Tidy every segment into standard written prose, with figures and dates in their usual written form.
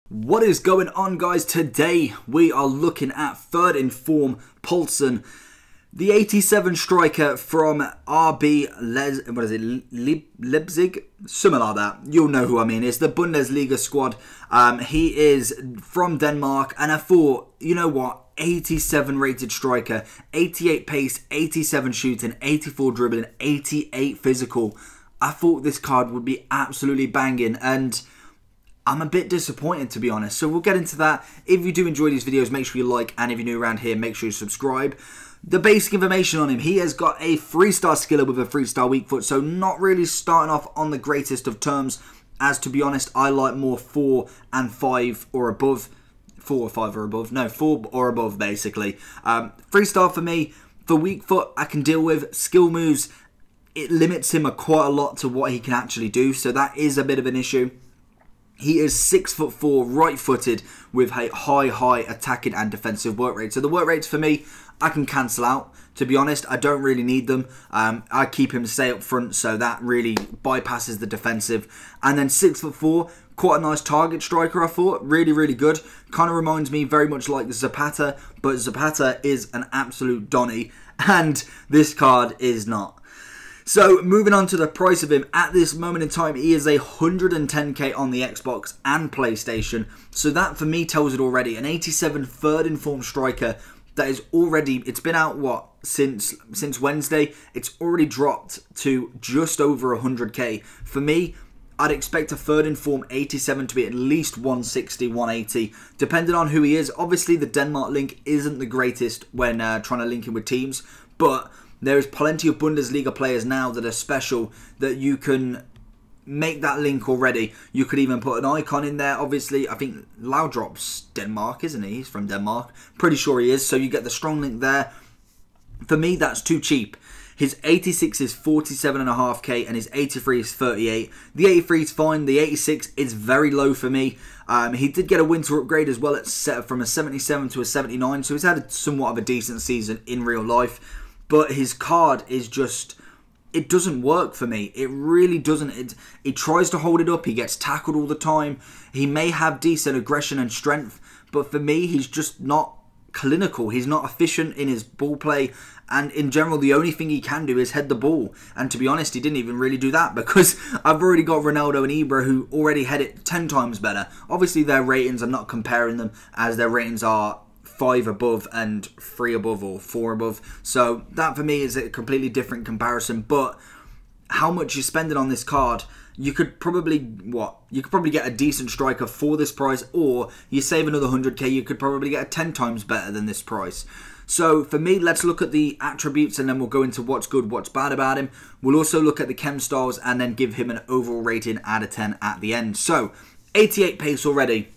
What is going on, guys? Today we are looking at third in form Poulsen, the 87 striker from Leipzig, something like that. You'll know who I mean. It's the Bundesliga squad. He is from Denmark, and I thought, you know what? 87 rated striker, 88 pace, 87 shooting, 84 dribbling, 88 physical. I thought this card would be absolutely banging, and I'm a bit disappointed, to be honest. So we'll get into that. If you do enjoy these videos, make sure you like, and if you're new around here, make sure you subscribe. The basic information on him: he has got a 3-star skiller with a 3-star weak foot, so not really starting off on the greatest of terms, as to be honest, I like more 4 and 5 or above. 4 or 5 or above. No, 4 or above, basically. 3-star for me. For weak foot, I can deal with. Skill moves, it limits him quite a lot to what he can actually do, so that is a bit of an issue. He is 6'4", right-footed, with a high attacking and defensive work rate. So the work rates for me, I can cancel out. To be honest, I don't really need them. I keep him to stay up front, so that really bypasses the defensive. And then 6'4", quite a nice target striker, I thought. Really good. Kind of reminds me very much like Zapata, but Zapata is an absolute Donny, and this card is not. So, moving on to the price of him, at this moment in time, he is 110k on the Xbox and PlayStation. So that, for me, tells it already. An 87 third informed striker that is already, it's been out, what, since Wednesday? It's already dropped to just over 100k. For me, I'd expect a third informed 87 to be at least 160, 180, depending on who he is. Obviously, the Denmark link isn't the greatest when trying to link him with teams, but there is plenty of Bundesliga players now that are special that you can make that link already. You could even put an icon in there. Obviously, I think Laudrup's Denmark, isn't he? He's from Denmark. Pretty sure he is. So you get the strong link there. For me, that's too cheap. His 86 is 47.5k and his 83 is 38. The 83 is fine. The 86 is very low for me. He did get a winter upgrade as well. It's set from a 77 to a 79. So he's had somewhat of a decent season in real life. But his card is just, it doesn't work for me. It really doesn't. He tries to hold it up. He gets tackled all the time. He may have decent aggression and strength, but for me, he's just not clinical. He's not efficient in his ball play. And in general, the only thing he can do is head the ball. And to be honest, he didn't even really do that, because I've already got Ronaldo and Ibra who already head it 10 times better. Obviously, their ratings, I'm not comparing them, as their ratings are 5 above and 3 above or 4 above. So that for me is a completely different comparison. But how much you're spending on this card, you could probably, you could probably get a decent striker for this price, or you save another 100k, you could probably get a 10 times better than this price. So for me, let's look at the attributes and then we'll go into what's good, what's bad about him. We'll also look at the chem styles and then give him an overall rating out of 10 at the end. So 88 pace already.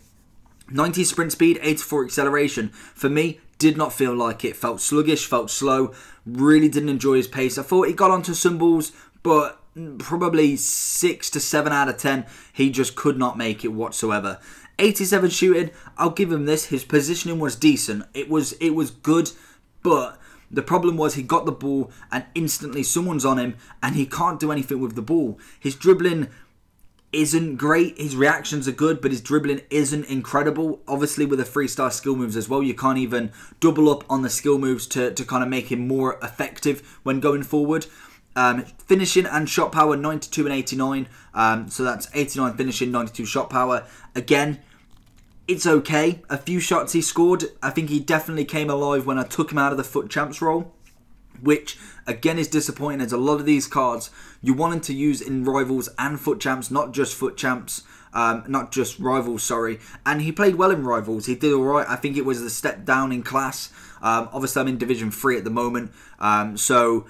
90 sprint speed, 84 acceleration. For me, did not feel like it. Felt sluggish, felt slow. Really didn't enjoy his pace. I thought he got onto some balls, but probably 6 to 7 out of 10. He just could not make it whatsoever. 87 shooting, I'll give him this. His positioning was decent. It was good, but the problem was he got the ball and instantly someone's on him and he can't do anything with the ball. His dribbling isn't great. His reactions are good, but his dribbling isn't incredible. Obviously, with a 3-star skill moves as well, you can't even double up on the skill moves to kind of make him more effective when going forward. Finishing and shot power, 92 and 89. So that's 89 finishing, 92 shot power. Again, it's okay. A few shots he scored. I think he definitely came alive when I took him out of the FUT Champs role, which again is disappointing, as a lot of these cards you wanted to use in Rivals and FUT Champs, not just FUT Champs, not just Rivals, sorry. And he played well in Rivals. He did alright. I think it was a step down in class. Obviously, I'm in Division 3 at the moment, so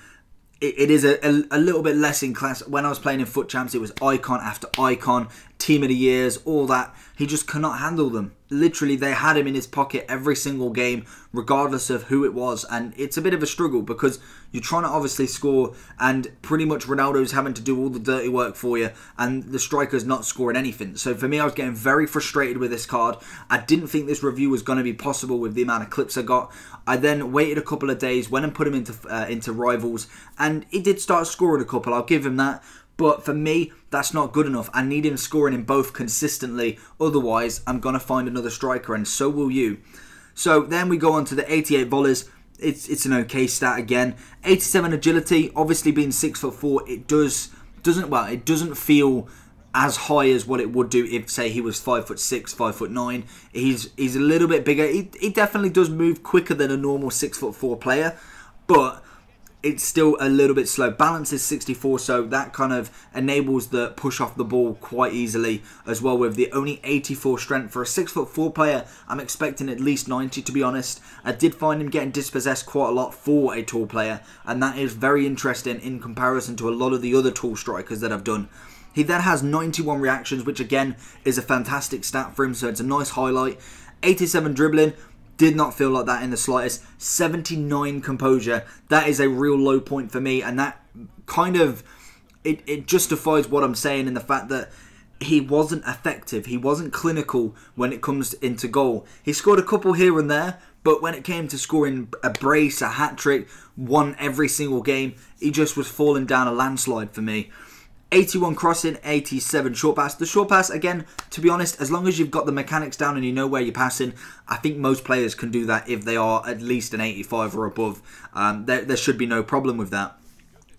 it is a little bit less in class. When I was playing in FUT Champs, it was icon after icon, team of the years, all that. He just cannot handle them. Literally, they had him in his pocket every single game, regardless of who it was. And it's a bit of a struggle because you're trying to obviously score, and pretty much Ronaldo's having to do all the dirty work for you, and the striker's not scoring anything. So for me, I was getting very frustrated with this card. I didn't think this review was going to be possible with the amount of clips I got. I then waited a couple of days, went and put him into Rivals, and he did start scoring a couple. I'll give him that. But for me, that's not good enough. I need him scoring in both consistently. Otherwise, I'm going to find another striker, and so will you. So then we go on to the 88 volleys. It's an okay stat again. 87 agility, obviously being 6'4", it doesn't feel as high as what it would do if, say, he was 5'6", 5'9". He's a little bit bigger. He definitely does move quicker than a normal 6'4" player, but it's still a little bit slow. Balance is 64, so that kind of enables the push off the ball quite easily as well, with the only 84 strength. For a 6'4" player, I'm expecting at least 90, to be honest. I did find him getting dispossessed quite a lot for a tall player, and that is very interesting in comparison to a lot of the other tall strikers that I've done. He then has 91 reactions, which again is a fantastic stat for him, so it's a nice highlight. 87 dribbling. Did not feel like that in the slightest. 79 composure. That is a real low point for me, and that kind of it justifies what I'm saying in the fact that he wasn't effective. He wasn't clinical when it comes into goal. He scored a couple here and there, but when it came to scoring a brace, a hat-trick, won every single game, he just was falling down a landslide for me. 81 crossing, 87 short pass. The short pass, again, to be honest, as long as you've got the mechanics down and you know where you're passing, I think most players can do that if they are at least an 85 or above. There should be no problem with that.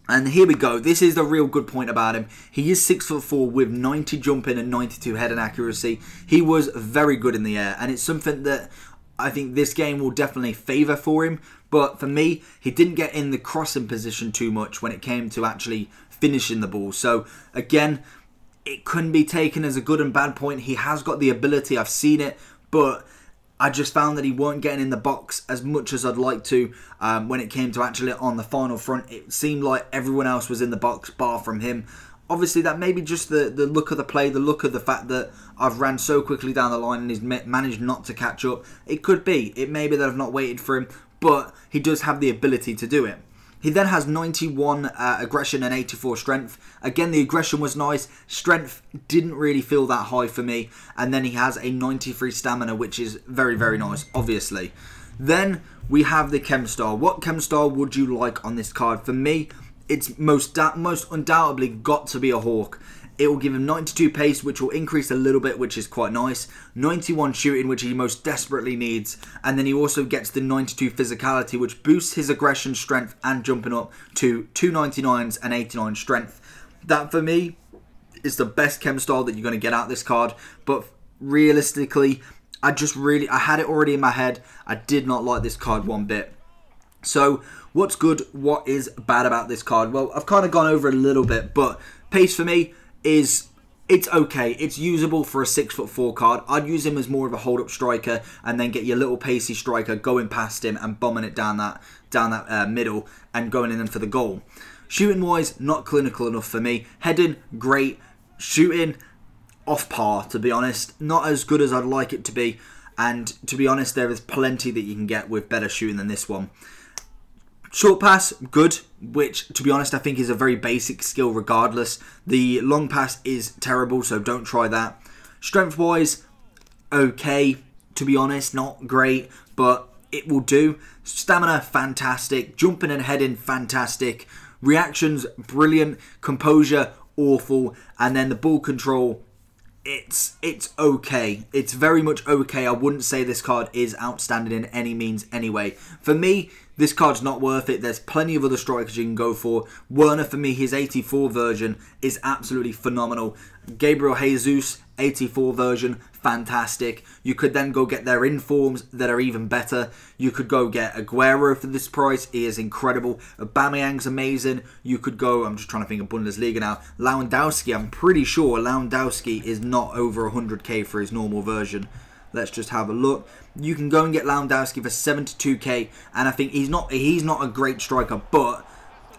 And here we go. This is the real good point about him. He is 6'4" with 90 jumping and 92 heading accuracy. He was very good in the air, and it's something that I think this game will definitely favour for him. But for me, he didn't get in the crossing position too much when it came to actually finishing the ball. So again, it couldn't be taken as a good and bad point. He has got the ability, I've seen it, but I just found that he weren't getting in the box as much as I'd like to. When it came to actually on the final front, it seemed like everyone else was in the box bar from him. Obviously, that may be just the look of the play, the look of the fact that I've ran so quickly down the line and he's managed not to catch up. It could be. It may be that I've not waited for him, but he does have the ability to do it. He then has 91 aggression and 84 strength. Again, the aggression was nice. Strength didn't really feel that high for me. And then he has a 93 stamina, which is very, very nice, obviously. Then we have the Chem Star. What Chem Star would you like on this card? For me, it's most undoubtedly got to be a Hawk. It will give him 92 pace, which will increase a little bit, which is quite nice. 91 shooting, which he most desperately needs. And then he also gets the 92 physicality, which boosts his aggression, strength, and jumping up to 299s and 89 strength. That, for me, is the best chem style that you're going to get out of this card. But realistically, I had it already in my head. I did not like this card one bit. So, what's good? What is bad about this card? Well, I've kind of gone over it a little bit, but pace for me it's okay. It's usable for a 6'4" card. I'd use him as more of a hold-up striker and then get your little pacey striker going past him and bombing it down that middle and going in for the goal. Shooting-wise, not clinical enough for me. Heading, great. Shooting, off par, to be honest. Not as good as I'd like it to be. And to be honest, there is plenty that you can get with better shooting than this one. Short pass, good, which, to be honest, I think is a very basic skill regardless. The long pass is terrible, so don't try that. Strength-wise, okay, to be honest, not great, but it will do. Stamina, fantastic. Jumping and heading, fantastic. Reactions, brilliant. Composure, awful. And then the ball control, it's okay. It's very much okay. I wouldn't say this card is outstanding in any means anyway. For me, this card's not worth it. There's plenty of other strikers you can go for. Werner, for me, his 84 version is absolutely phenomenal. Gabriel Jesus, 84 version, fantastic. You could then go get their informs that are even better. You could go get Aguero for this price. He is incredible. Aubameyang's amazing. You could go, I'm just trying to think of Bundesliga now. Lewandowski, I'm pretty sure Lewandowski is not over 100k for his normal version. Let's just have a look. You can go and get Lewandowski for 72k, and I think he's not a great striker, but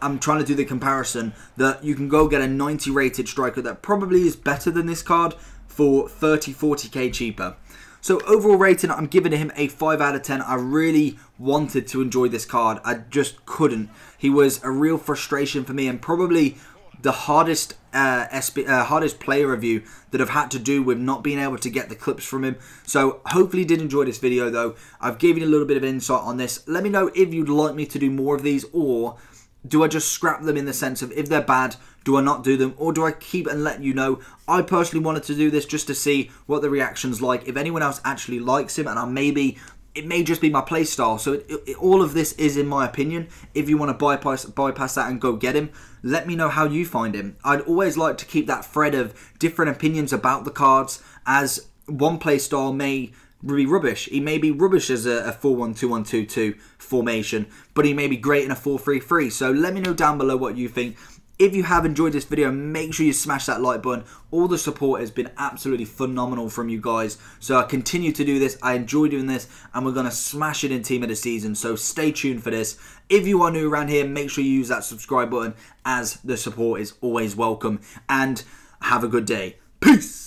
I'm trying to do the comparison that you can go get a 90 rated striker that probably is better than this card for 30-40k cheaper. So overall rating, I'm giving him a 5 out of 10. I really wanted to enjoy this card. I just couldn't. He was a real frustration for me, and probably the hardest player review that I've had to do with not being able to get the clips from him. So hopefully you did enjoy this video though. I've given you a little bit of insight on this. Let me know if you'd like me to do more of these, or do I just scrap them in the sense of if they're bad, do I not do them, or do I keep and let you know? I personally wanted to do this just to see what the reaction's like. If anyone else actually likes him, and it may just be my playstyle. So all of this is in my opinion. If you want to bypass that and go get him, let me know how you find him. I'd always like to keep that thread of different opinions about the cards, as one playstyle may be rubbish. He may be rubbish as a 4-1-2-1-2-2 formation, but he may be great in a 4-3-3. So let me know down below what you think. If you have enjoyed this video, make sure you smash that like button. All the support has been absolutely phenomenal from you guys. So I continue to do this. I enjoy doing this, and we're going to smash it in Team of the Season. So stay tuned for this. If you are new around here, make sure you use that subscribe button, as the support is always welcome. And have a good day. Peace!